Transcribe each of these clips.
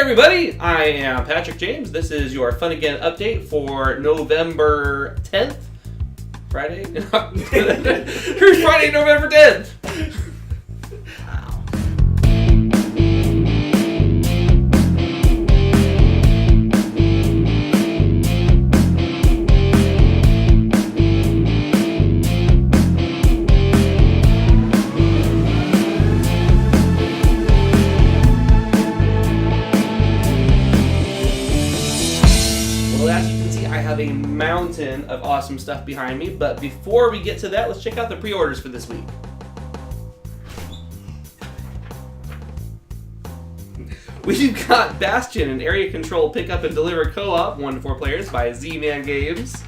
everybody, I am Patrick James. This is your Funagain update for November 10th. Friday? Friday, November 10th! A mountain of awesome stuff behind me, but before we get to that, let's check out the pre-orders for this week. We've got Bastion, an area control pick up and deliver co-op, 1 to 4 players, by Z-Man Games.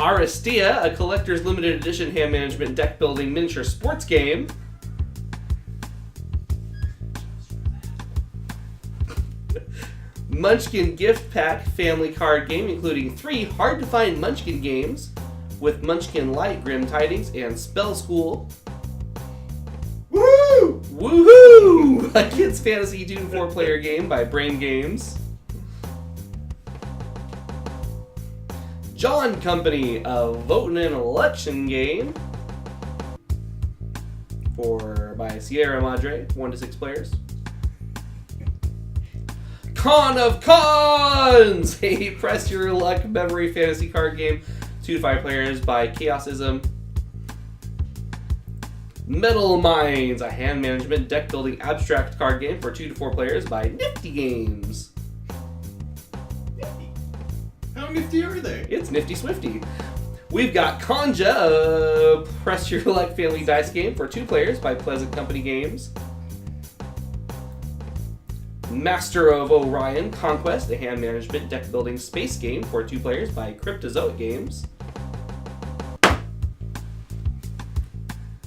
Aristia, a collector's limited edition hand management deck building miniature sports game. Munchkin Gift Pack family card game, including 3 hard-to-find Munchkin games with Munchkin Light, Grim Tidings, and Spell School. Woo! Woohoo! A kids' fantasy 2 to 4 player game by Brain Games. John Company, a voting and election game by Sierra Madre, 1 to 6 players. Con of Cons! A press your luck memory fantasy card game, 2 to 5 players by Chaosism. Metal Mines, a hand management deck building abstract card game for 2 to 4 players by Nifty Games. Nifty. How nifty are they? It's Nifty Swifty. We've got Conja, a press your luck family dice game for 2 players by Pleasant Company Games. Master of Orion Conquest, a hand management deck building space game for 2 players by Cryptozoic Games.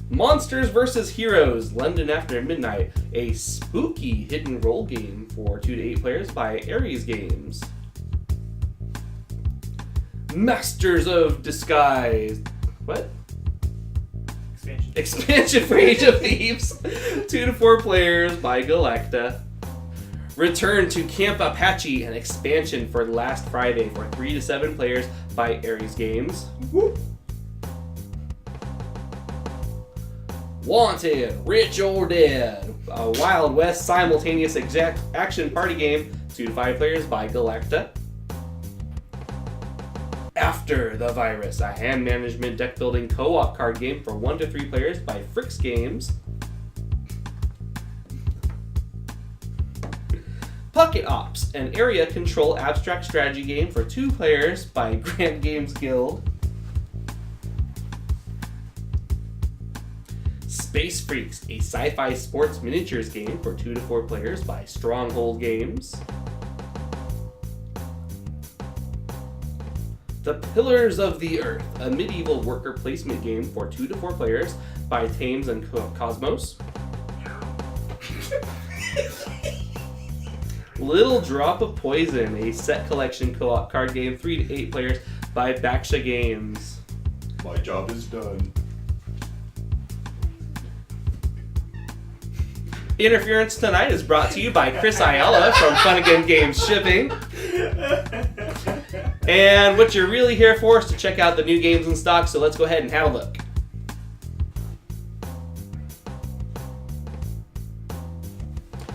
Monsters vs. Heroes, London After Midnight, a spooky hidden roll game for 2 to 8 players by Ares Games. Masters of Disguise. What? Expansion for Age of Thieves, 2 to 4 players by Galacta. Return to Camp Apache, an expansion for Last Friday for 3 to 7 players by Ares Games. Woo. Wanted, Rich or Dead, a Wild West simultaneous action party game, 2 to 5 players by Galacta. After the Virus, a hand management deck building co-op card game for 1 to 3 players by Fricks Games. Pocket Ops, an area control abstract strategy game for 2 players by Grand Games Guild. Space Freaks, a sci-fi sports miniatures game for 2 to 4 players by Stronghold Games. The Pillars of the Earth, a medieval worker placement game for 2 to 4 players by Thames and Cosmos. Little Drop of Poison, a set collection co-op card game, 3 to 8 players by Baksha Games. My job is done. Interference Tonight is brought to you by Chris Ayala from Funagain Games Shipping. And what you're really here for is to check out the new games in stock, so let's go ahead and have a look.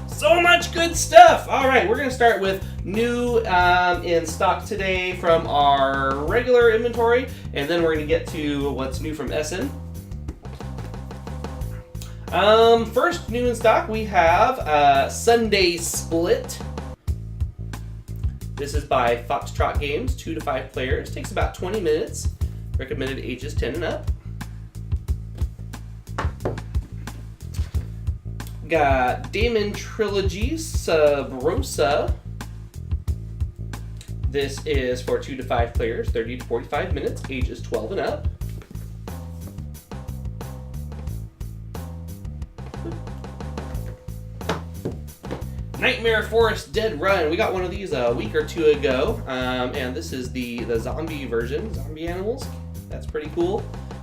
So much good stuff! Alright, we're going to start with new in stock today from our regular inventory, and then we're going to get to what's new from Essen. First new in stock, we have Sunday Split. This is by Foxtrot Games, 2 to 5 players. Takes about 20 minutes. Recommended ages 10 and up. Got Damon Trilogy Sub Rosa. This is for 2 to 5 players, 30 to 45 minutes, ages 12 and up. Nightmare Forest Dead Run. We got one of these a week or 2 ago, and this is the zombie version, zombie animals. That's pretty cool.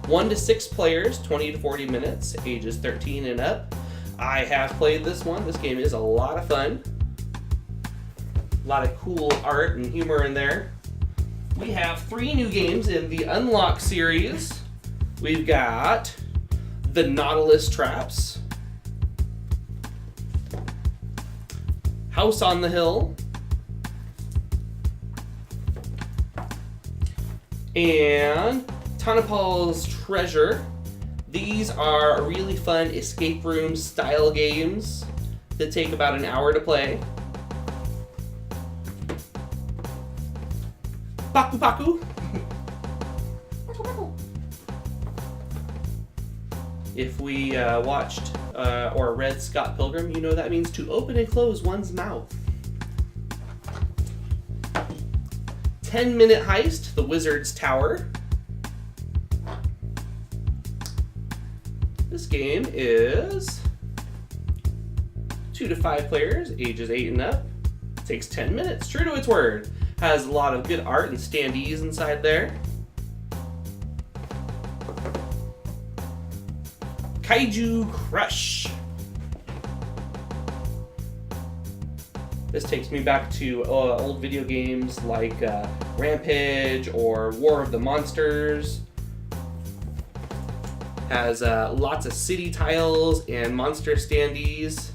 1 to 6 players, 20 to 40 minutes, ages 13 and up. I have played this one. This game is a lot of fun. A lot of cool art and humor in there. We have 3 new games in the Unlock series. We've got the Nautilus Traps, House on the Hill, and Tanapal's Treasure. These are really fun escape room style games that take about an hour to play. Paku Paku. If we watched or read Scott Pilgrim, you know that means to open and close one's mouth. 10-minute heist, The Wizard's Tower. This game is 2 to 5 players, ages 8 and up. Takes 10 minutes, true to its word. Has a lot of good art and standees inside there. Kaiju Crush. This takes me back to old video games like Rampage or War of the Monsters. Has lots of city tiles and monster standees.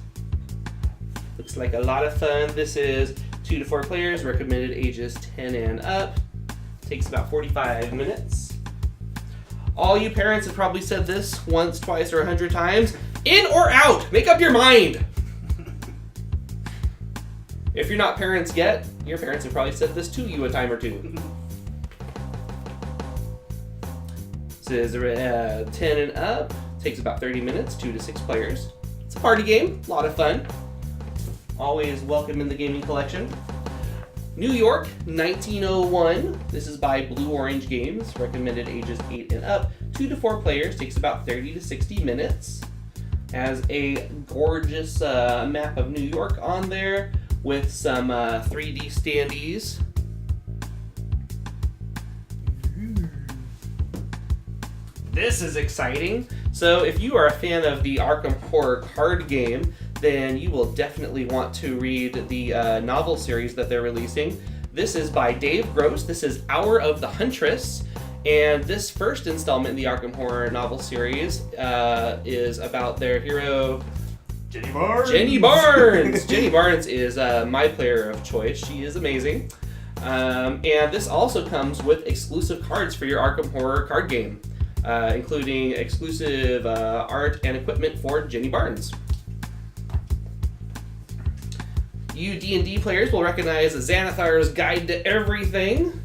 Looks like a lot of fun. This is 2 to 4 players, recommended ages 10 and up. Takes about 45 minutes. All you parents have probably said this once, twice, or 100 times. In or out? Make up your mind. If you're not parents yet, your parents have probably said this to you a time or two. This is 10 and up. Takes about 30 minutes, 2 to 6 players. It's a party game, a lot of fun. Always welcome in the gaming collection. New York, 1901. This is by Blue Orange Games. Recommended ages 8 and up. 2 to 4 players. Takes about 30 to 60 minutes. Has a gorgeous map of New York on there with some 3D standees. This is exciting. So if you are a fan of the Arkham Horror card game, then you will definitely want to read the novel series that they're releasing. This is by Dave Gross. This is Hour of the Huntress. And this first installment in the Arkham Horror novel series is about their hero, Jenny Barnes. Jenny Barnes! Jenny Barnes is my player of choice. She is amazing. And this also comes with exclusive cards for your Arkham Horror card game, including exclusive art and equipment for Jenny Barnes. You D&D players will recognize Xanathar's Guide to Everything.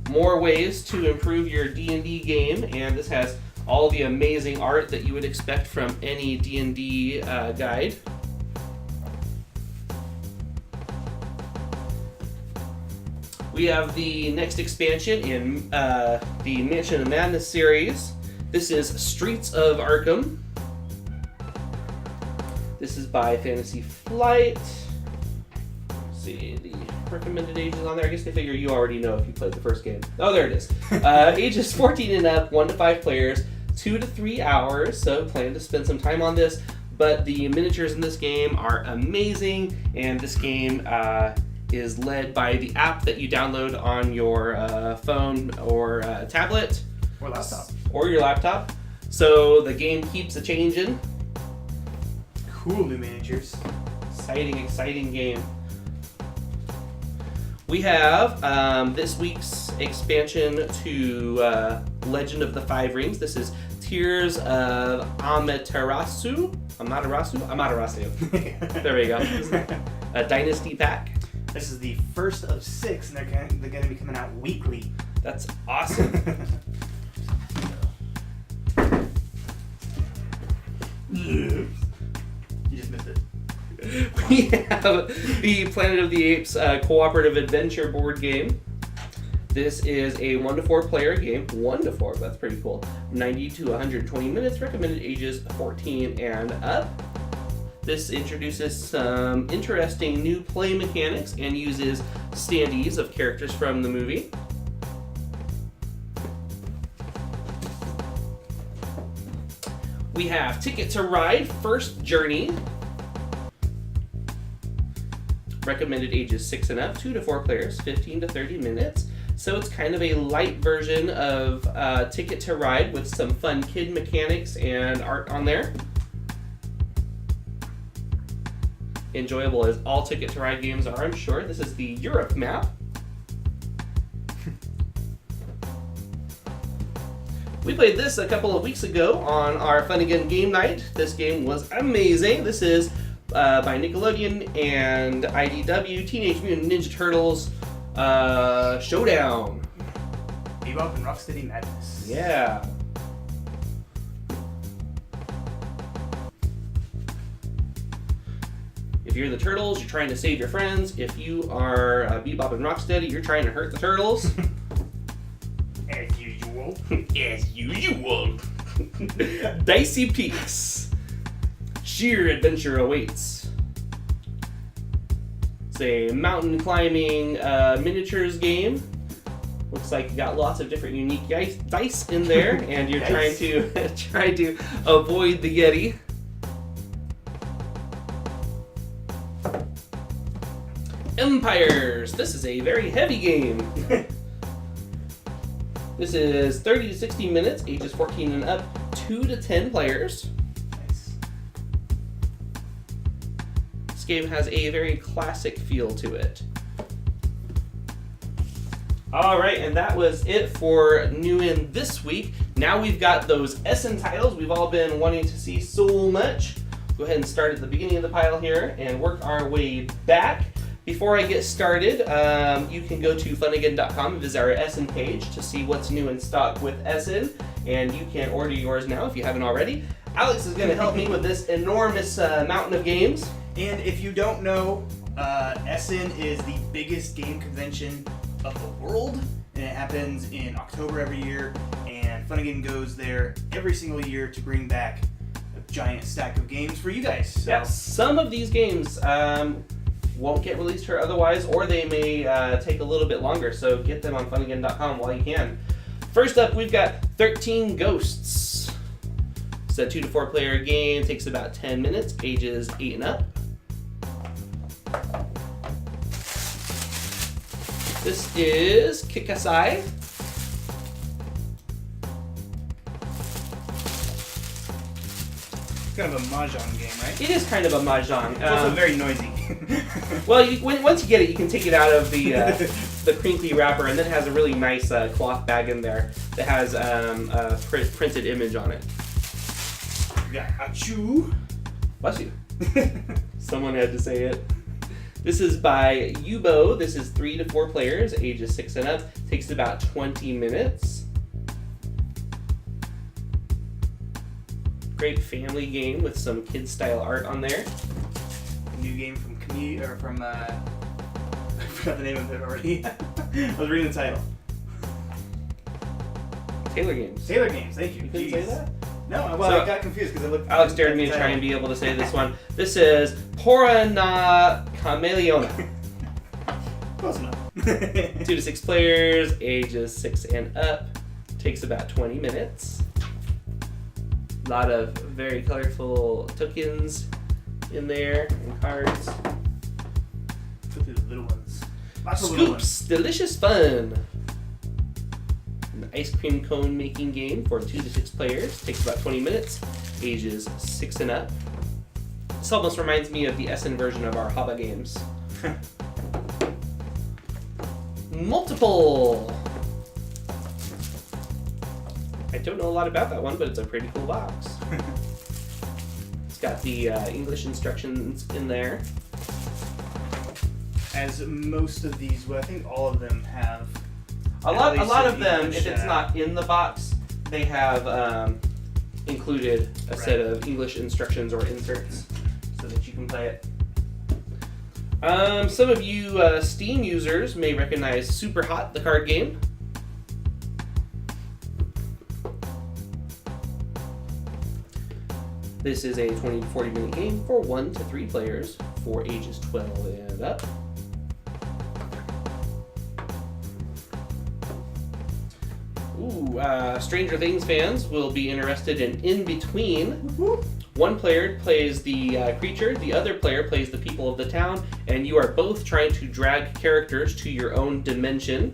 More ways to improve your D&D game, and this has all the amazing art that you would expect from any D&D guide. We have the next expansion in the Mansion of Madness series. This is Streets of Arkham. This is by Fantasy Flight. Let's see the recommended ages on there. I guess they figure you already know if you played the first game. Oh, there it is. Ages 14 and up, 1 to 5 players, 2 to 3 hours. So plan to spend some time on this. But the miniatures in this game are amazing, and this game is led by the app that you download on your phone or tablet. Or laptop. Or your laptop. So the game keeps a-changing. Cool new miniatures. Exciting game. We have this week's expansion to Legend of the Five Rings. This is Tears of Amaterasu. There we go. A Dynasty pack. This is the first of 6, and they're going to be coming out weekly. That's awesome. You just missed it. We have the Planet of the Apes cooperative adventure board game. This is a 1 to 4 player game. 1 to 4, that's pretty cool. 90 to 120 minutes, recommended ages 14 and up. This introduces some interesting new play mechanics and uses standees of characters from the movie. We have Ticket to Ride, First Journey. Recommended ages 6 and up, 2 to 4 players, 15 to 30 minutes. So it's kind of a light version of Ticket to Ride with some fun kid mechanics and art on there. Enjoyable as all Ticket to Ride games are, I'm sure. This is the Europe map. We played this a couple of weeks ago on our Funagain game night. This game was amazing. This is by Nickelodeon and IDW, Teenage Mutant Ninja Turtles Showdown. Bebop and Rocksteady Madness. Yeah. If you're the Turtles, you're trying to save your friends. If you are Bebop and Rocksteady, you're trying to hurt the Turtles. As usual. As usual. Dicey Peaks. Sheer adventure awaits. It's a mountain climbing miniatures game. Looks like you got lots of different unique dice in there, and you're trying to avoid the Yeti. Empires. This is a very heavy game. This is 30 to 60 minutes, ages 14 and up, 2 to 10 players. Nice. This game has a very classic feel to it. All right, and that was it for new in this week. Now we've got those Essen Tiles we've all been wanting to see so much. Go ahead and start at the beginning of the pile here and work our way back. Before I get started, you can go to funagain.com and visit our Essen page to see what's new in stock with Essen, and you can order yours now if you haven't already. Alex is going to help me with this enormous mountain of games. And if you don't know, Essen is the biggest game convention of the world, and it happens in October every year, and Funagain goes there every single year to bring back a giant stack of games for you guys. So. Yeah, some of these games won't get released here otherwise, or they may take a little bit longer, so get them on funagain.com while you can. First up, we've got 13 Ghosts. It's a 2 to 4 player game, takes about 10 minutes, ages 8 and up. This is Kikasai. Kind of a Mahjong game, right? It is kind of a Mahjong. It's also very noisy. Well, once you get it, you can take it out of the crinkly wrapper, and then it has a really nice cloth bag in there that has a printed image on it. We got Achoo. Bless you. Someone had to say it. This is by Yubo. This is 3 to 4 players, ages 6 and up. Takes about 20 minutes. Great family game with some kid-style art on there. New game from I forgot the name of it already. I was reading the title. Taylor Games. Taylor Games, thank you. You couldn't say that? No, well, So, I got confused because I looked. Alex dared me to try and be able to say this one. This is Pora na Chameleona. Close enough. 2 to 6 players, ages 6 and up. Takes about 20 minutes. A lot of very colorful tokens in there and cards. Look at the little ones. Lots of little ones. Scoops, delicious fun. An ice cream cone making game for 2 to 6 players. Takes about 20 minutes. Ages 6 and up. This almost reminds me of the Essen version of our Haba games. Multiple. I don't know a lot about that one, but it's a pretty cool box. It's got the English instructions in there. As most of these, well, I think all of them have. A lot of them, if it's not in the box, they have included a set of English instructions or inserts so that you can play it. Some of you Steam users may recognize Super Hot, the card game. This is a 20 to 40 minute game for 1 to 3 players for ages 12 and up. Stranger Things fans will be interested in Between. One player plays the creature, the other player plays the people of the town, and you are both trying to drag characters to your own dimension.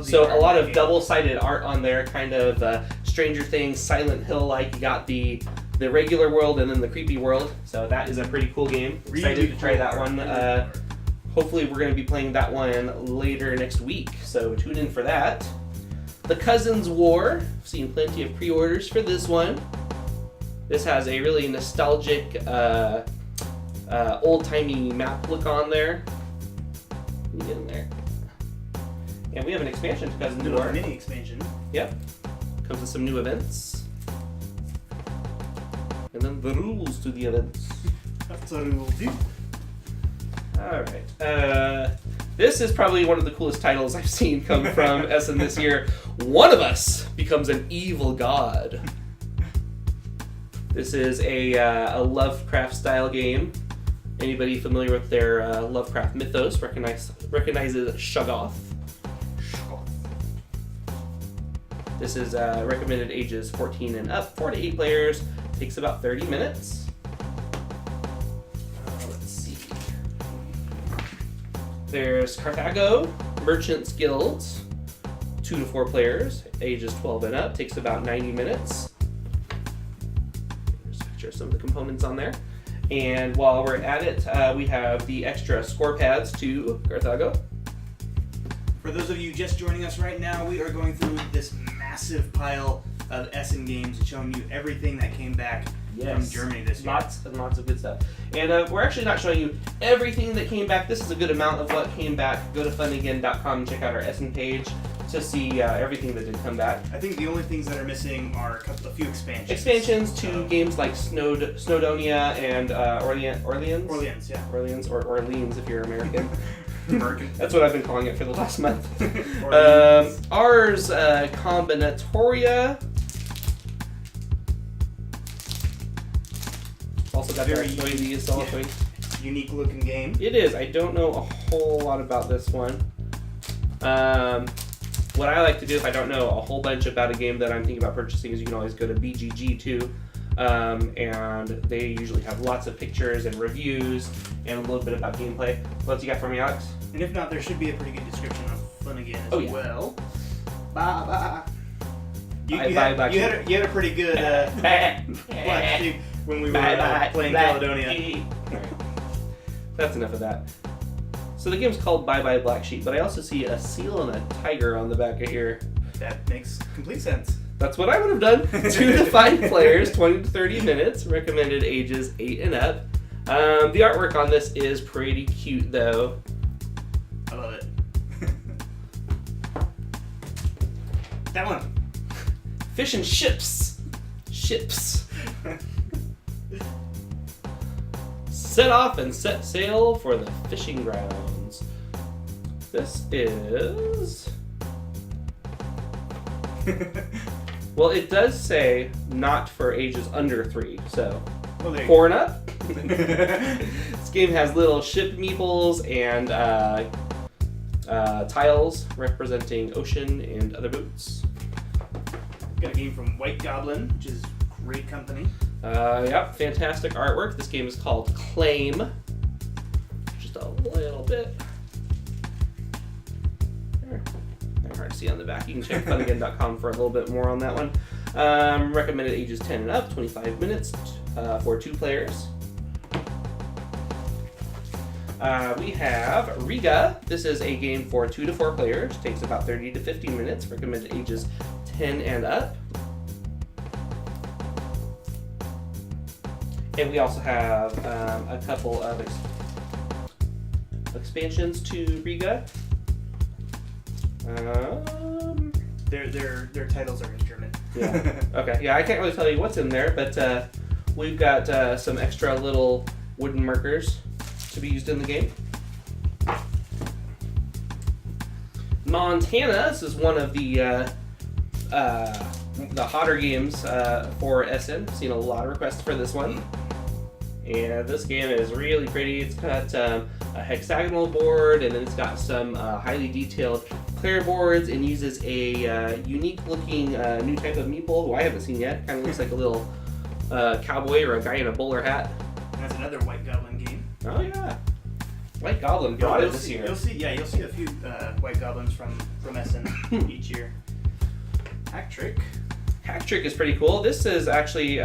So a lot of double-sided art on there, kind of Stranger Things, Silent Hill-like. You got the regular world and then the creepy world. So that is a pretty cool game. Excited to try that one. Hopefully we're going to be playing that one later next week, so tune in for that. The Cousins War. I've seen plenty of pre-orders for this one. This has a really nostalgic, old-timey map look on there. Let me get in there. And we have an expansion to Cousins War. Mini expansion. Yep. Comes with some new events. And then the rules to the events. That's what we will do. Alright. This is probably one of the coolest titles I've seen come from Essen this year. One of us becomes an evil god. This is a Lovecraft style game. Anybody familiar with their Lovecraft mythos recognizes Shoggoth. This is recommended ages 14 and up, 4 to 8 players. Takes about 30 minutes. Let's see. There's Cartago, Merchants Guilds, 2 to 4 players, ages 12 and up. Takes about 90 minutes. Just picture some of the components on there. And while we're at it, we have the extra score pads to Cartago. For those of you just joining us right now, we are going through this massive pile of Essen games and showing you everything that came back from Germany this year. Lots and lots of good stuff. And we're actually not showing you everything that came back. This is a good amount of what came back. Go to funagain.com and check out our Essen page to see everything that did come back. I think the only things that are missing are a few expansions. Expansions to games like Snowdonia and Orleans? Orleans, yeah. Orleans, or Orleans if you're American. American. That's what I've been calling it for the last month. Ours, Combinatoria. Also got Very that noisy assault thing. Unique looking game. It is. I don't know a whole lot about this one. What I like to do if I don't know a whole bunch about a game that I'm thinking about purchasing is you can always go to BGG too. And they usually have lots of pictures and reviews and a little bit about gameplay. What else you got for me, Alex? And if not, there should be a pretty good description of Funagain as well. You had a pretty good black sheep when we were playing Caledonia. Right. That's enough of that. So the game's called Bye Bye Black Sheep, but I also see a seal and a tiger on the back of here. That makes complete sense. That's what I would have done. 2 to 5 players, 20 to 30 minutes. Recommended ages 8 and up. The artwork on this is pretty cute, though. I love it. That one. Fish and ships. Ships. Set off and set sail for the fishing grounds. This is... Well, it does say not for ages under 3, so 4 and up. This game has little ship meeples and tiles representing ocean and other boats. Got a game from White Goblin, which is great company. Yep, fantastic artwork. This game is called Claim. Just a little bit. There. They're hard to see on the back. You can check funagain.com for a little bit more on that one. Recommended ages 10 and up, 25 minutes for 2 players. We have Riga. This is a game for 2 to 4 players. Takes about 30 to 50 minutes. Recommended ages 10 and up. And we also have a couple of expansions to Riga. Their titles are in German. Yeah. Okay. Yeah, I can't really tell you what's in there, but we've got some extra little wooden markers to be used in the game. Montana. This is one of the hotter games for Essen. Seen a lot of requests for this one. And this game is really pretty. It's got a hexagonal board, and then it's got some highly detailed player boards, and uses a unique-looking new type of meeple who I haven't seen yet. Kind of looks like a little cowboy or a guy in a bowler hat. That's another White Goblin game. Oh yeah, White Goblin brought it this year. You'll see a few White Goblins from Essen each year. Hack Trick. Hack Trick is pretty cool. This is actually,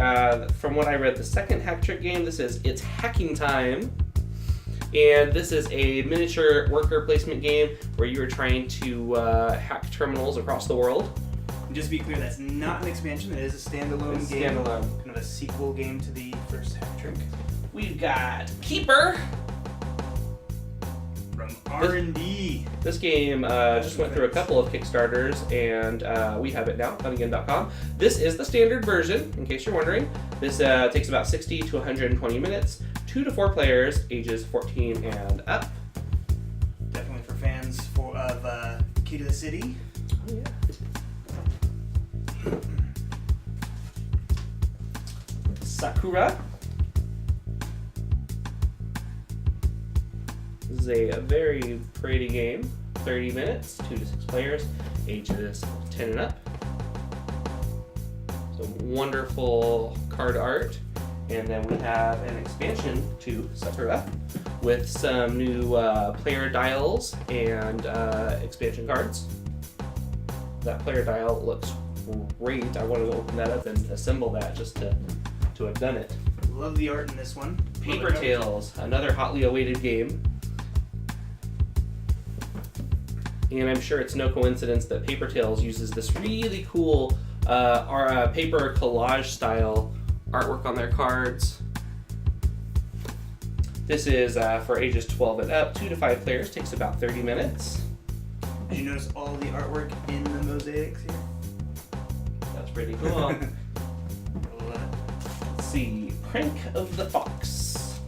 from what I read, the second Hack Trick game. This is It's Hacking Time. And this is a miniature worker placement game where you are trying to hack terminals across the world. And just to be clear, that's not an expansion. It is a standalone game. Standalone. Kind of a sequel game to the first Hack Trick. We've got Keeper. From R&D. This game just went through a couple of Kickstarters, and we have it now, Funagain.com. This is the standard version, in case you're wondering. This takes about 60 to 120 minutes, 2 to 4 players, ages 14 and up. Definitely for fans of Key to the City. Oh, yeah. Sakura. This is a very pretty game. 30 minutes, 2 to 6 players, ages 10 and up. Some wonderful card art. And then we have an expansion to Sakura with some new player dials and expansion cards. That player dial looks great. I wanted to open that up and assemble that just to have done it. Love the art in this one. Paper Tales, another hotly awaited game. And I'm sure it's no coincidence that Paper Tales uses this really cool paper collage style artwork on their cards. This is for ages 12 and up, 2 to 5 players, takes about 30 minutes. Did you notice all the artwork in the mosaics here? That's pretty cool. Let's see, Prank of the Fox.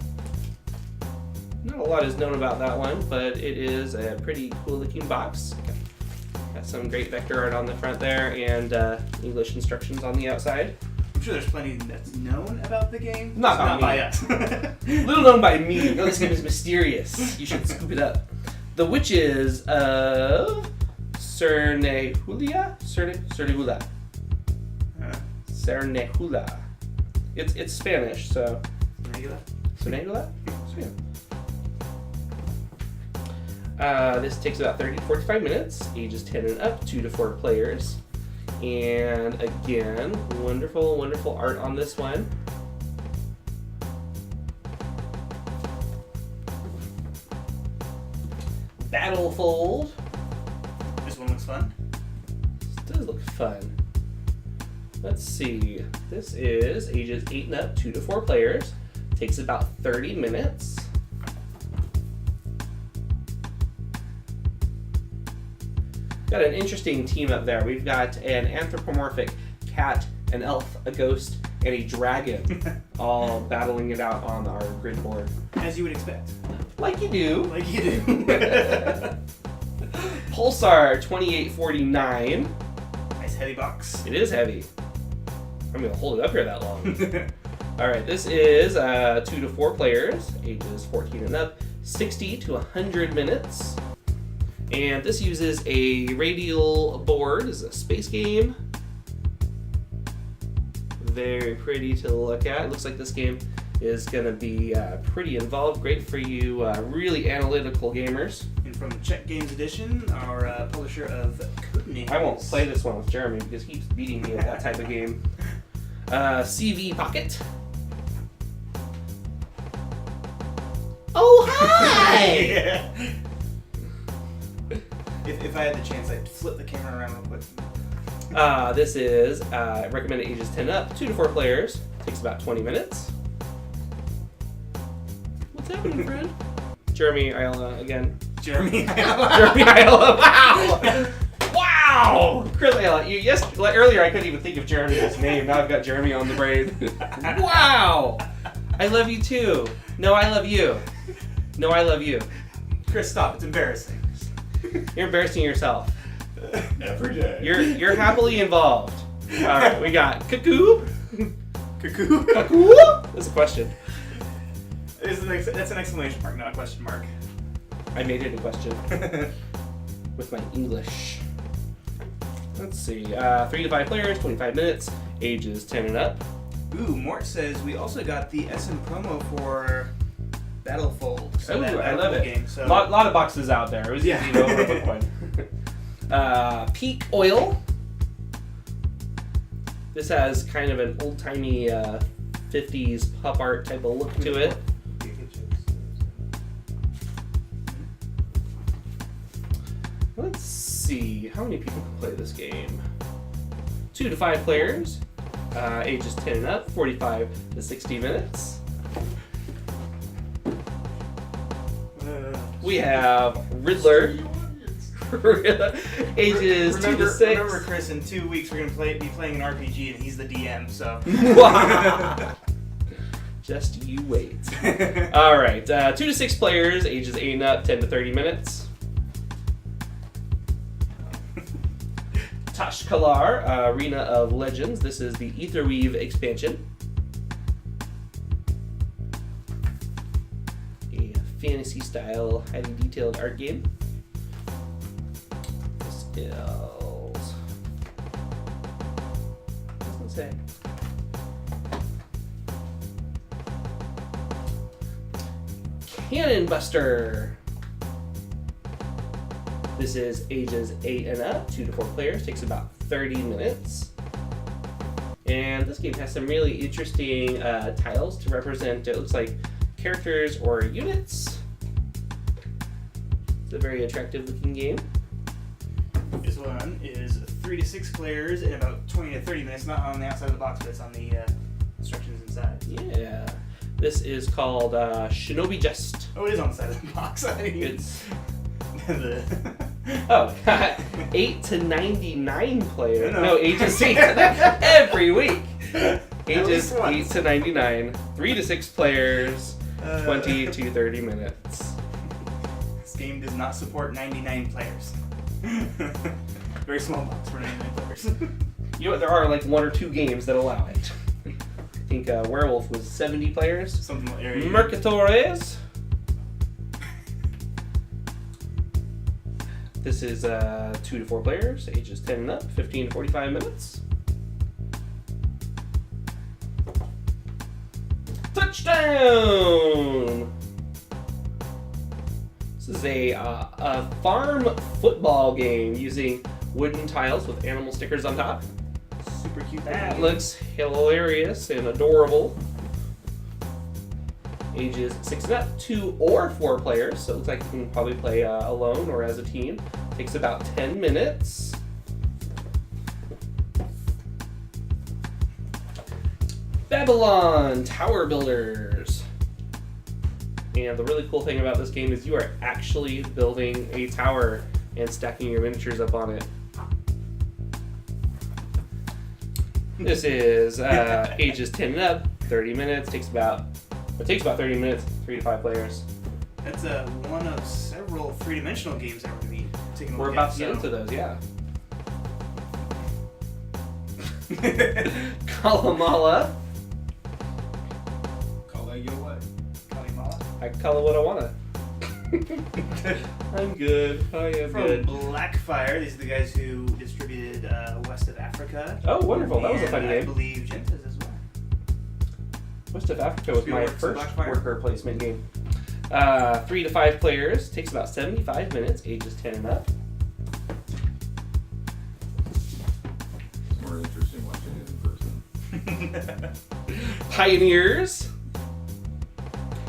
Not a lot is known about that one, but it is a pretty cool looking box. Got some great vector art on the front there, and English instructions on the outside. I'm sure there's plenty that's known about the game. Not by us. Little known by me. No, this game is mysterious. You should scoop it up. The Witches of Cernehula? Cernehula. Cernehula. It's Spanish, so. Cernehula? This takes about 30 to 45 minutes, ages 10 and up, 2 to 4 players. And again, wonderful, wonderful art on this one. Battlefold. This one looks fun. This does look fun. Let's see. This is ages 8 and up, 2 to 4 players. Takes about 30 minutes. Got an interesting team up there. We've got an anthropomorphic cat, an elf, a ghost, and a dragon all battling it out on our grid board. As you would expect. Like you do. Like you do. Pulsar 2849. Nice heavy box. It is heavy. I'm going to hold it up here that long. Alright, this is 2 to 4 players, ages 14 and up, 60 to 100 minutes. And this uses a radial board. This is a space game. Very pretty to look at. It looks like this game is going to be pretty involved. Great for you really analytical gamers. And from Czech Games Edition, our publisher of Codenames. I won't play this one with Jeremy because he keeps beating me at that type of game. CV Pocket. Oh, hi! Yeah. If I had the chance, I'd flip the camera around real quick. This is recommended ages 10 up, 2 to 4 players. Takes about 20 minutes. What's happening, friend? Jeremy Ayala again. Jeremy. Jeremy Ayala. Wow! Wow! Chris Ayala. Earlier I couldn't even think of Jeremy's name. Now I've got Jeremy on the brain. Wow! I love you too. No, I love you. No, I love you. Chris, stop. It's embarrassing. You're embarrassing yourself. Every day. You're happily involved. All right, we got Cuckoo. Cuckoo. Cuckoo? That's a question. That's an exclamation mark, not a question mark. I made it a question with my English. Let's see. 3 to 5 players, 25 minutes, ages 10 and up. Ooh, Mort says we also got the Essen promo for Battlefold. So Ooh, I love it. Game, so. Lot of boxes out there. It was easy to overlook one. Peak Oil. This has kind of an old-timey 50s pop art type of look to it. Let's see. How many people can play this game? 2 to 5 players. Ages 10 and up, 45 to 60 minutes. We have Riddler. Ages 2 to 6. Remember, Chris, in 2 weeks we're going to be playing an RPG and he's the DM, so. Just you wait. Alright, 2 to 6 players, ages 8 and up, 10 to 30 minutes. Tashkalar, Arena of Legends. This is the Aetherweave expansion. A fantasy-style, highly detailed art game. Skills. What does it say? Cannon Buster. This is ages 8 and up, 2 to 4 players, takes about 30 minutes. And this game has some really interesting tiles to represent, it looks like, characters or units. It's a very attractive looking game. This one is 3 to 6 players in about 20 to 30 minutes, not on the outside of the box, but it's on the instructions inside. Yeah. This is called Shinobi Jest. Oh, it is on the side of the box. It's... Oh, 8 to 99 players. No, ages 8 to every week. Ages 8 to 99. 3 to 6 players. 20 to 30 minutes. This game does not support 99 players. Very small box for 99 players. You know what? There are like 1 or 2 games that allow it. I think Werewolf was 70 players. Something like that. Mercatores. This is 2 to 4 players, ages 10 and up, 15 to 45 minutes. Touchdown! This is a farm football game using wooden tiles with animal stickers on top. Super cute. That looks hilarious and adorable. Ages 6 and up, 2 or 4 players, so it looks like you can probably play alone or as a team. Takes about 10 minutes. Babylon Tower Builders. And the really cool thing about this game is you are actually building a tower and stacking your miniatures up on it. This is ages 10 and up, 30 minutes, takes about 30 minutes, 3 to 5 players. That's one of several three-dimensional games that we're going to be taking a look We're about to get into those, yeah. Kalamala. Call that your what? Kalimala. I call it what I wanna. I'm good. I am From good. Blackfire, these are the guys who distributed West of Africa. Oh, wonderful. That was a fun I game. believe Gentas as well. West of Africa was my Spielworks, first Blackfire. worker placement game. 3 to 5 players, takes about 75 minutes, ages 10 and up. It's more interesting watching it in person. Pioneers.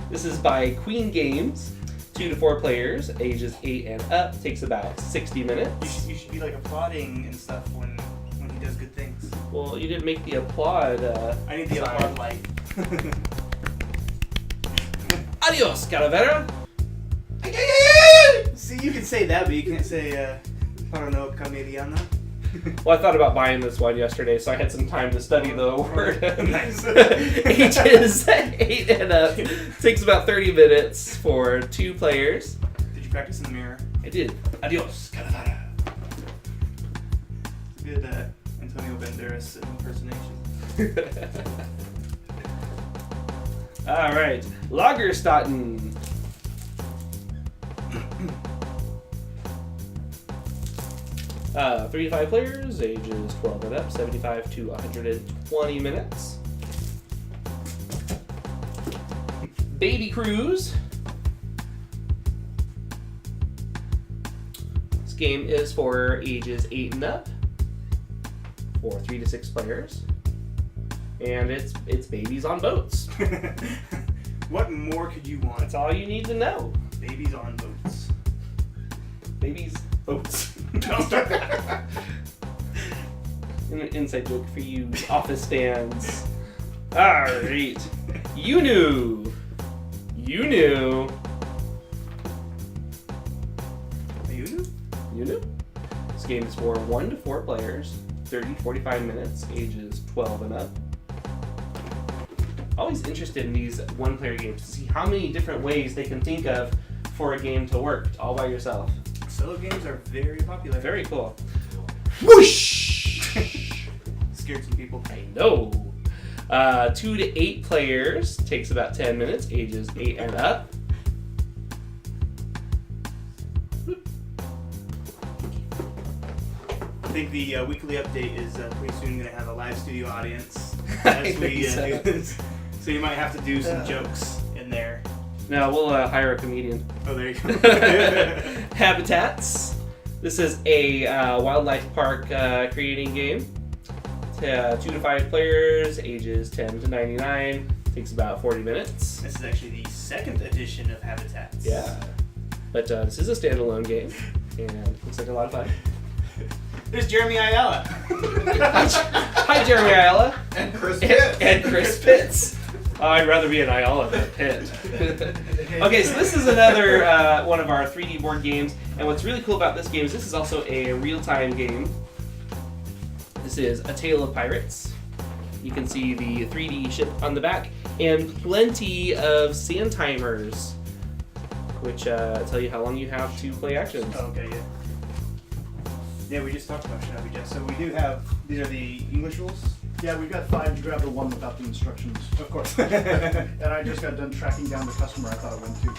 This is by Queen Games. 2 to 4 players, ages 8 and up, takes about 60 minutes. You should be like applauding and stuff when he does good things. Well, you didn't make the applaud. I need the sign. applaud light. Adios, Calavera. See, you can say that, but you can't say Parano Cameriana. Well, I thought about buying this one yesterday, so I had some time to study the word. Nice. Ages 8 and up. Takes about 30 minutes for 2 players. Did you practice in the mirror? I did. Adios, Calavera. It's a good Antonio Banderas impersonation. All right, Lagerstatten. 3 to 5 players, ages 12 and up, 75 to 120 minutes. Baby Cruise. This game is for ages 8 and up, for 3 to 6 players, and it's babies on boats. What more could you want? That's all you need to know. Babies on boats. Babies boats. An inside joke for you Office fans. Alright. You knew. You knew? This game is for 1 to 4 players, 30 to 45 minutes, ages 12 and up. Always interested in these one-player games to see how many different ways they can think of for a game to work all by yourself. Solo games are very popular. Very cool. Whoosh! Scared some people. I know. 2 to 8 players, takes about 10 minutes, ages 8 and up. I think the weekly update is pretty soon going to have a live studio audience I as we think do this. So you might have to do some jokes in there. No, we'll hire a comedian. Oh, there you go. Habitats. This is a wildlife park creating game. 2 to 5 players, ages 10 to 99. Takes about 40 minutes. This is actually the second edition of Habitats. Yeah. But this is a standalone game, and looks like a lot of fun. There's Jeremy Ayala. Hi, Jeremy Ayala. And Chris Pitt. And Chris Pitts. Oh, I'd rather be an Ayala than a Pitt. Okay, so this is another one of our 3D board games, and what's really cool about this game is this is also a real-time game. This is A Tale of Pirates. You can see the 3D ship on the back, and plenty of sand timers, which tell you how long you have to play actions. Oh, okay, yeah. Yeah, we just talked about Shinobi, Jeff. So we do have, these are the English rules? Yeah, we've got 5. You grab the one without the instructions. Of course. And I just got done tracking down the customer I thought it went to.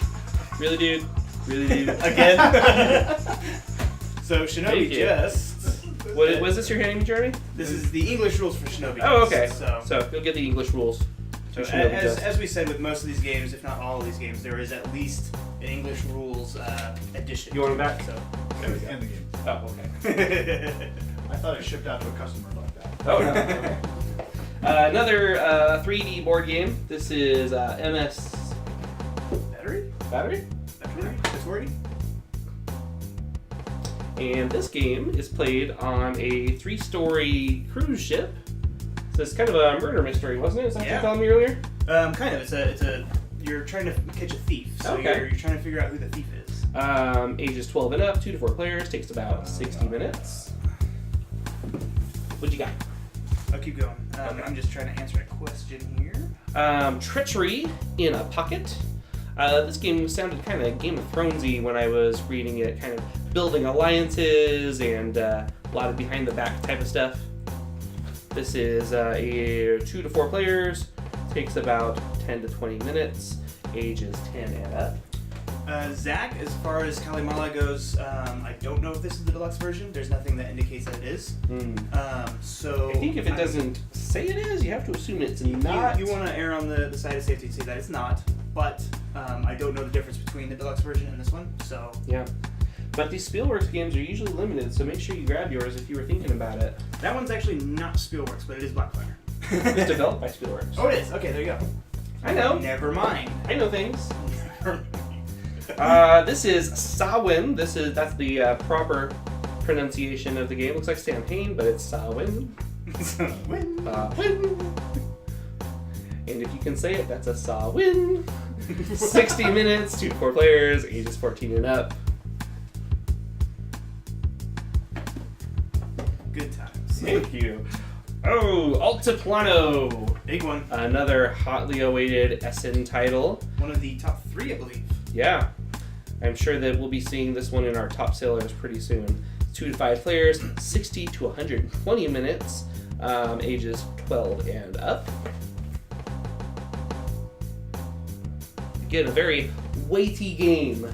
Really, dude? Really, dude? Again? So Shinobi Thank you. just... What, was this you're handing me, Jeremy? This is the English rules for Shinobi. Oh, okay. So you'll get the English rules. So Shinobi Just. as we said with most of these games, if not all of these games, there is at least an English rules edition. You want them back? So There we go. End the game. Oh, okay. I thought it shipped out to a customer like that. Oh, no. Okay. Another 3D board game. This is MS Battery? Battery? It's wordy? And this game is played on a 3-story cruise ship. So it's kind of a murder mystery, wasn't it? Is that what you Yeah. were telling me earlier? Kind of. It's a. You're trying to catch a thief, so Okay. you're trying to figure out who the thief is. Ages 12 and up, 2 to 4 players, takes about 60 minutes. What you got? I'll keep going. I'm just trying to answer a question here. Treachery in a Pocket. This game sounded kind of Game of Thronesy when I was reading it, kind of building alliances and a lot of behind the back type of stuff. This is a 2 to 4 players, takes about 10 to 20 minutes, ages 10 and up. Zach, as far as Kalimala goes, I don't know if this is the deluxe version. There's nothing that indicates that it is. So I think if it doesn't say it is, you have to assume it's not. You want to err on the side of safety and say that it's not, but I don't know the difference between the deluxe version and this one, so... Yeah. But these Spielworks games are usually limited, so make sure you grab yours if you were thinking about it. That one's actually not Spielworks, but it is Blackfire. It's developed by Spielworks. Oh, it is? Okay, there you go. I know. Never mind. I know things. This is Samhain. That's the proper pronunciation of the game. Looks like Samhain, but it's Samhain. Samhain. And if you can say it, that's a Samhain. 60 minutes, 2 to 4 players, ages 14 and up. Good times. Thank you. Oh, Altiplano. Big one. Another hotly awaited Essen title. One of the top 3, I believe. Yeah. I'm sure that we'll be seeing this one in our top sellers pretty soon. 2 to 5 players, 60 to 120 minutes, ages 12 and up. again, a very weighty game.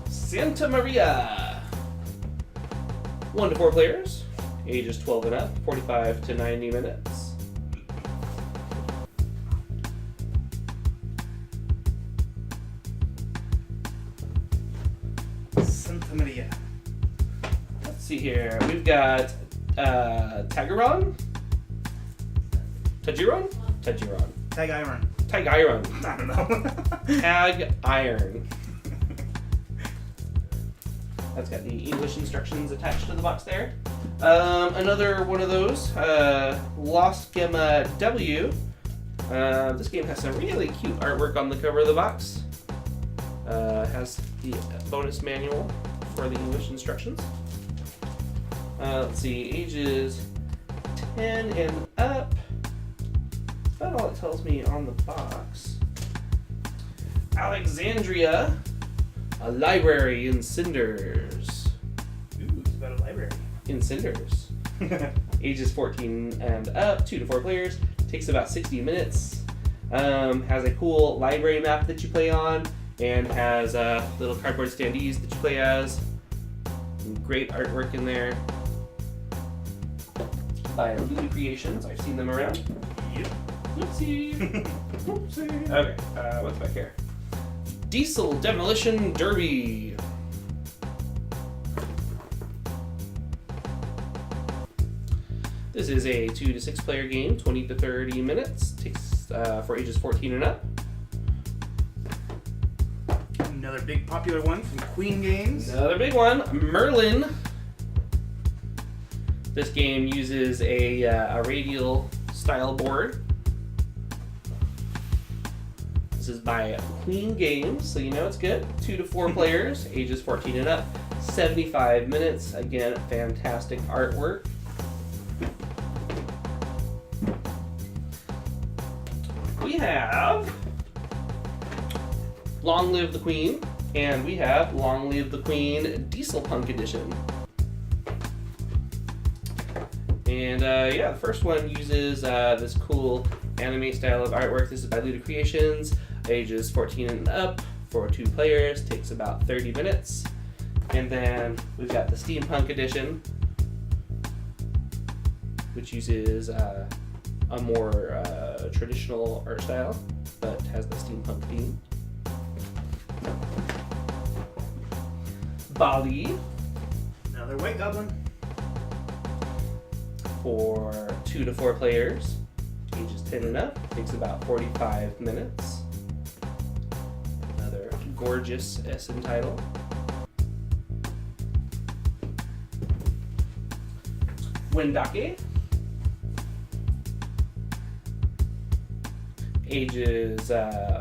Santa Maria. 1 to 4 players, ages 12 and up, 45 to 90 minutes. Santa Maria. Let's see here. We've got Tagiron? Tagiron. Tag Iron. Tagiron. I don't know. Tag Iron. That's got the English instructions attached to the box there. Another one of those, Lost Gamma W. This game has some really cute artwork on the cover of the box. Has the bonus manual for the English instructions. Let's see, ages 10 and up. That's about all it tells me on the box. Alexandria, a library in cinders. Ooh, it's about a library. In cinders. Ages 14 and up, 2 to 4 players. Takes about 60 minutes. Has a cool library map that you play on, and has little cardboard standees that you play as. Great artwork in there. By Lulu Creations. I've seen them around. Yep. Oopsie. Oopsie. Okay, what's back here? Diesel Demolition Derby. This is a 2 to 6 player game, 20 to 30 minutes. Takes for ages 14 and up. Another big popular one from Queen Games. Another big one, Merlin. This game uses a radial style board. This is by Queen Games, so you know it's good. 2 to 4 players, ages 14 and up. 75 minutes. Again, fantastic artwork. We have Long Live the Queen, and we have Long Live the Queen Diesel Punk Edition. And yeah, the first one uses this cool anime style of artwork. This is by Luda Creations, ages 14 and up, for 2 players, takes about 30 minutes. And then we've got the Steampunk Edition, which uses a more traditional art style, but has the steampunk theme. Bali, Another White Goblin. for 2 to 4 players, ages 10 and up, takes about 45 minutes. Another gorgeous Essen title. Wendake, ages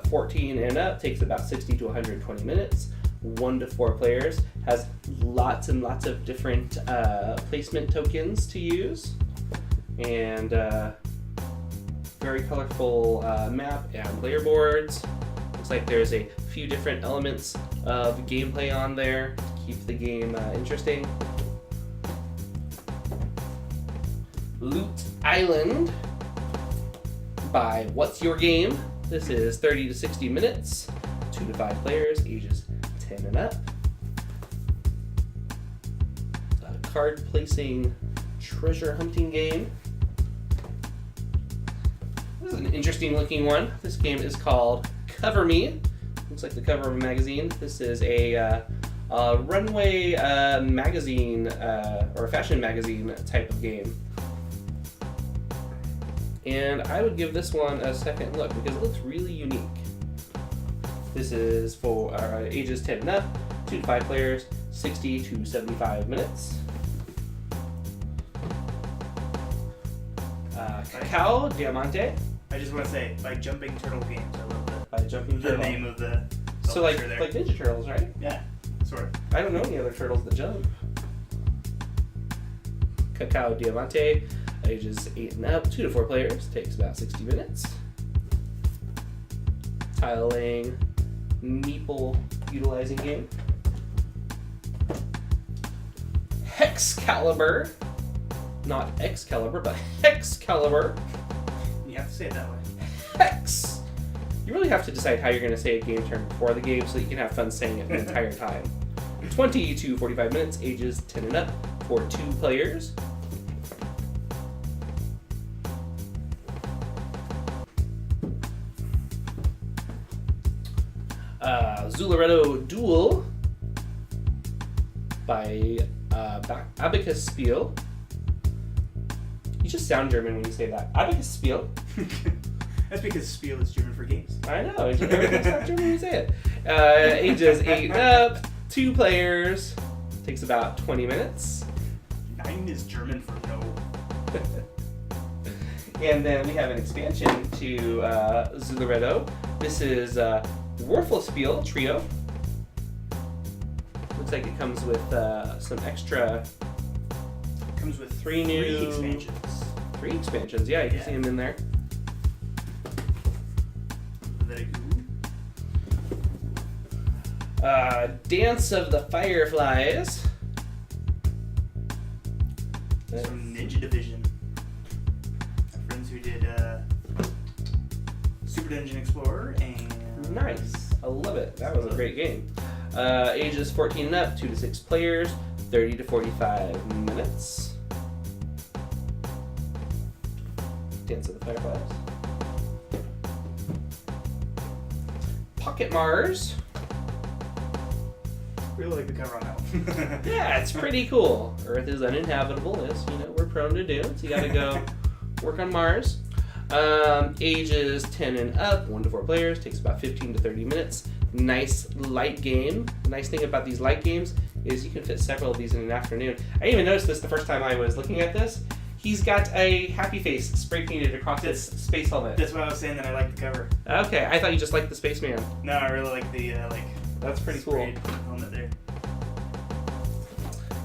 14 and up, takes about 60 to 120 minutes. 1 to 4 players, has lots and lots of different placement tokens to use, and very colorful map and player boards. Looks like there's a few different elements of gameplay on there to keep the game interesting. Loot Island by What's Your Game. This is 30 to 60 minutes, 2 to 5 players, ages 10 and up. A card placing treasure hunting game. This is an interesting looking one. This game is called Cover Me. Looks like the cover of a magazine. This is a runway magazine or a fashion magazine type of game. And I would give this one a second look because it looks really unique. This is for ages 10 and up, 2 to 5 players, 60 to 75 minutes. Cacao Diamante I just want to say, by Jumping Turtle Games. I love by Jumping the Turtle. name of the So like publisher there. Ninja Turtles, right? Yeah, sort of. I don't know any other turtles that jump. Cacao Diamante, ages 8 and up, 2 to 4 players, takes about 60 minutes. Tile laying, meeple utilizing game. Excalibur, not Excalibur, but Excalibur. You have to say it that way. You really have to decide how you're going to say a game term before the game so that you can have fun saying it the entire time. 20 to 45 minutes, ages 10 and up, for 2 players. Zularetto Duel by Abacus Spiel. You just sound German when you say that. Abacus Spiel. That's because Spiel is German for games. I know. Everything sounds German when you say it. Ages 8 and up, 2 players. Takes about 20 minutes. 9 is German for no. And then we have an expansion to Zularetto. This is Warpless Field Trio. Looks like it comes with some extra. Comes with 3 new expansions. 3 expansions, yeah, you can see them in there. Very cool. Dance of the Fireflies. It's from Ninja Division. Our friends who did Super Dungeon Explorer and. Nice. I love it. That was a great game. Ages 14 and up, 2 to 6 players, 30 to 45 minutes. Dance of the Fireflies. Pocket Mars. Really like the cover on that one. Yeah, it's pretty cool. Earth is uninhabitable, as you know we're prone to do. So you gotta go work on Mars. Ages 10 and up, 1 to 4 players, takes about 15 to 30 minutes. Nice light game. The nice thing about these light games is you can fit several of these in an afternoon. I didn't even notice this the first time I was looking at this. He's got a happy face spray painted across his space helmet. That's what I was saying, that I like the cover. Okay, I thought you just liked the spaceman. No, I really like the That's pretty cool. sprayed helmet there.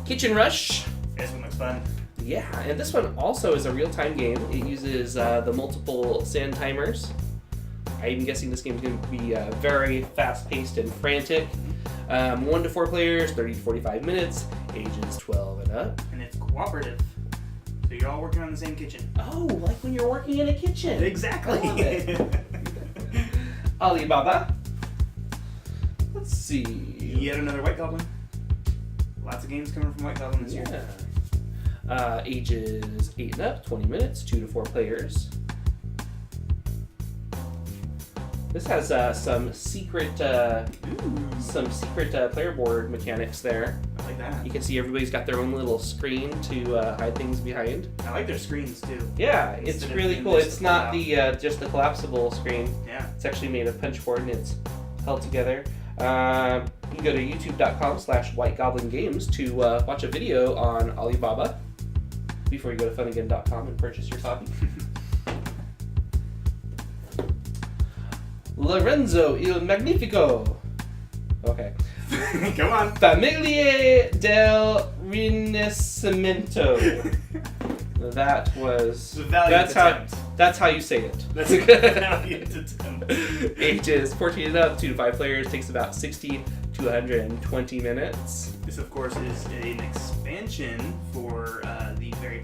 Kitchen Rush. This one looks fun. Yeah, and this one also is a real-time game. It uses the multiple sand timers. I'm guessing this game is going to be very fast-paced and frantic. 1 to 4 players, 30 to 45 minutes, ages 12 and up. And it's cooperative. So you're all working on the same kitchen. Oh, like when you're working in a kitchen. Exactly. I love it. Alibaba. Let's see. Yet another White Goblin. Lots of games coming from White Goblin this year. Yeah. Ages 8 and up, 20 minutes, 2 to 4 players. This has some secret player board mechanics there. I like that. You can see everybody's got their own little screen to hide things behind. I like their screens too. Yeah, it's Instead of really being cool. just It's the not pull-out. just the collapsible screen. Yeah. It's actually made of punch board and it's held together. You can go to youtube.com/whiteGoblinGames to watch a video on Alibaba before you go to funagain.com and purchase your copy. Lorenzo il Magnifico. Okay. Come on. Familie del Rinascimento. That was. The valiant attempt. That's how you say it. That's a good valiant attempt. Ages 14 and up, 2 to 5 players, takes about 60 to 120 minutes. This, of course, is an expansion for the very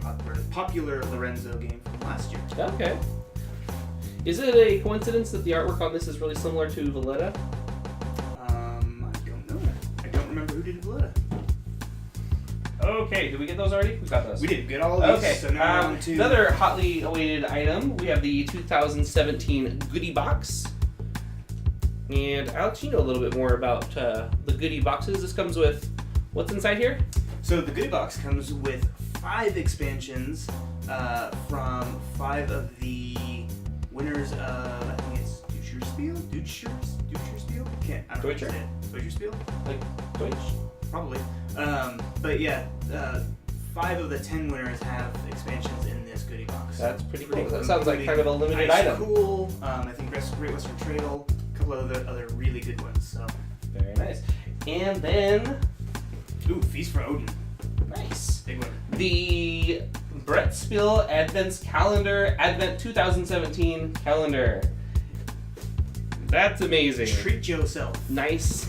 popular Lorenzo game from last year. Okay. Is it a coincidence that the artwork on this is really similar to Valletta? I don't know. I don't remember who did Valletta. Okay, did we get those already? We got those. We did get all of these. Okay, So now we're on to another hotly awaited item. We have the 2017 goodie box. And Alex, you know a little bit more about the goodie boxes. This comes with, what's inside here? So the goodie box comes with 5 expansions from 5 of the winners of, I think it's Boucher Spiel? Can't, I don't know how to Deutscher? say it. Boucher Spiel? Like, Deutsch? Probably. But yeah, 5 of the 10 winners have expansions in this goodie box. That's pretty cool. That cool. sounds like kind of a limited Ice item. Cool. I think Great Western Trail. A couple of other really good ones. So. Very nice. And then, Ooh, Feast for Odin. nice. Big one. The Brett Spill Advents Calendar, Advent 2017 calendar. That's amazing. Treat yourself. Nice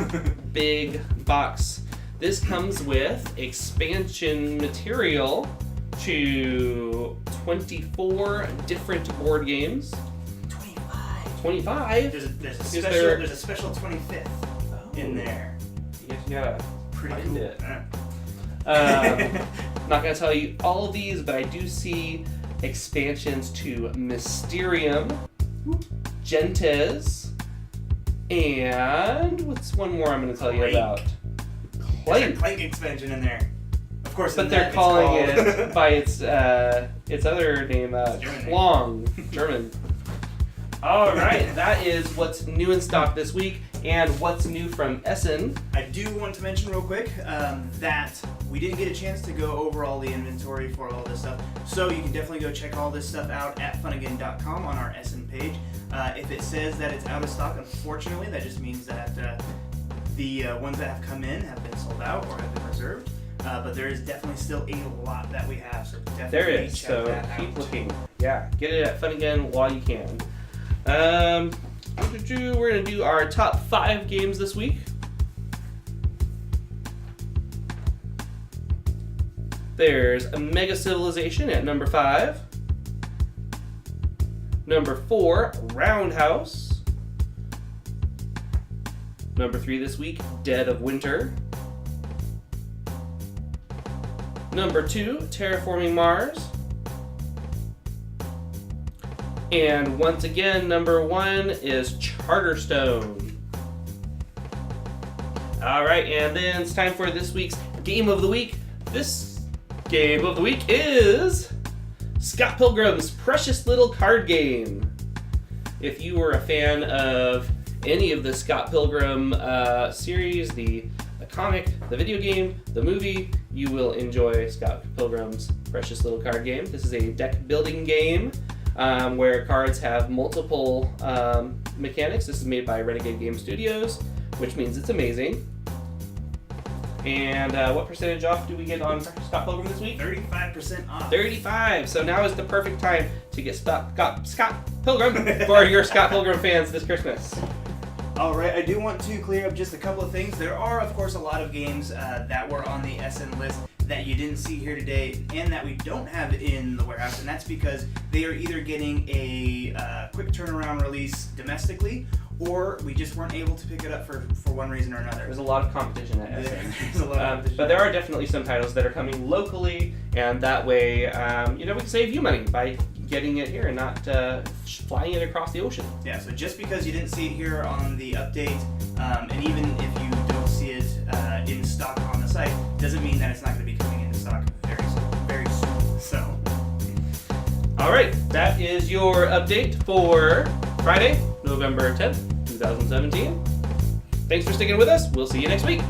big box. This comes with expansion material to 24 different board games. 25. 25. There's a Is special there- there's a special 25th in there. You gotta Pretty find cool. it. Yeah. Not gonna tell you all of these, but I do see expansions to Mysterium, Gentes, and what's one more I'm gonna tell you Clank. about? There's a Clank. Clank expansion in there. Of course, But in they're that it's calling called- it by its other name, German. Klong, German. All right, that is what's new in stock this week, and what's new from Essen. I do want to mention real quick that we didn't get a chance to go over all the inventory for all this stuff, so you can definitely go check all this stuff out at funagain.com on our Essen page. If it says that it's out of stock, unfortunately, that just means that the ones that have come in have been sold out or have been reserved. But there is definitely still a lot that we have, so definitely There is, check so that keep out. looking. Yeah, get it at Funagain while you can. We're gonna do our top 5 games this week. There's a Mega Civilization at number 5. Number 4, Roundhouse. Number 3 this week, Dead of Winter. Number 2, Terraforming Mars. And once again, number 1 is Charterstone. Alright, and then it's time for this week's Game of the Week. This Game of the Week is Scott Pilgrim's Precious Little Card Game. If you were a fan of any of the Scott Pilgrim series, the comic, the video game, the movie, you will enjoy Scott Pilgrim's Precious Little Card Game. This is a deck building game where cards have multiple mechanics. This is made by Renegade Game Studios, which means it's amazing. And what percentage off do we get on Scott Pilgrim this week? 35% off. 35. So now is the perfect time to get Scott Pilgrim for your Scott Pilgrim fans this Christmas. Alright, I do want to clear up just a couple of things. There are, of course, a lot of games that were on the Essen list that you didn't see here today and that we don't have in the warehouse, and that's because they are either getting a quick turnaround release domestically, or we just weren't able to pick it up for one reason or another. There's a lot of competition at Essen. There's a lot of competition. But there are definitely some titles that are coming locally, and that way, we can save you money by getting it here and not flying it across the ocean. Yeah, so just because you didn't see it here on the update, and even if you don't see it in stock on the site, doesn't mean that it's not going to be coming into stock very soon. So, All right, that is your update for Friday, November 10th, 2017. Thanks for sticking with us. We'll see you next week.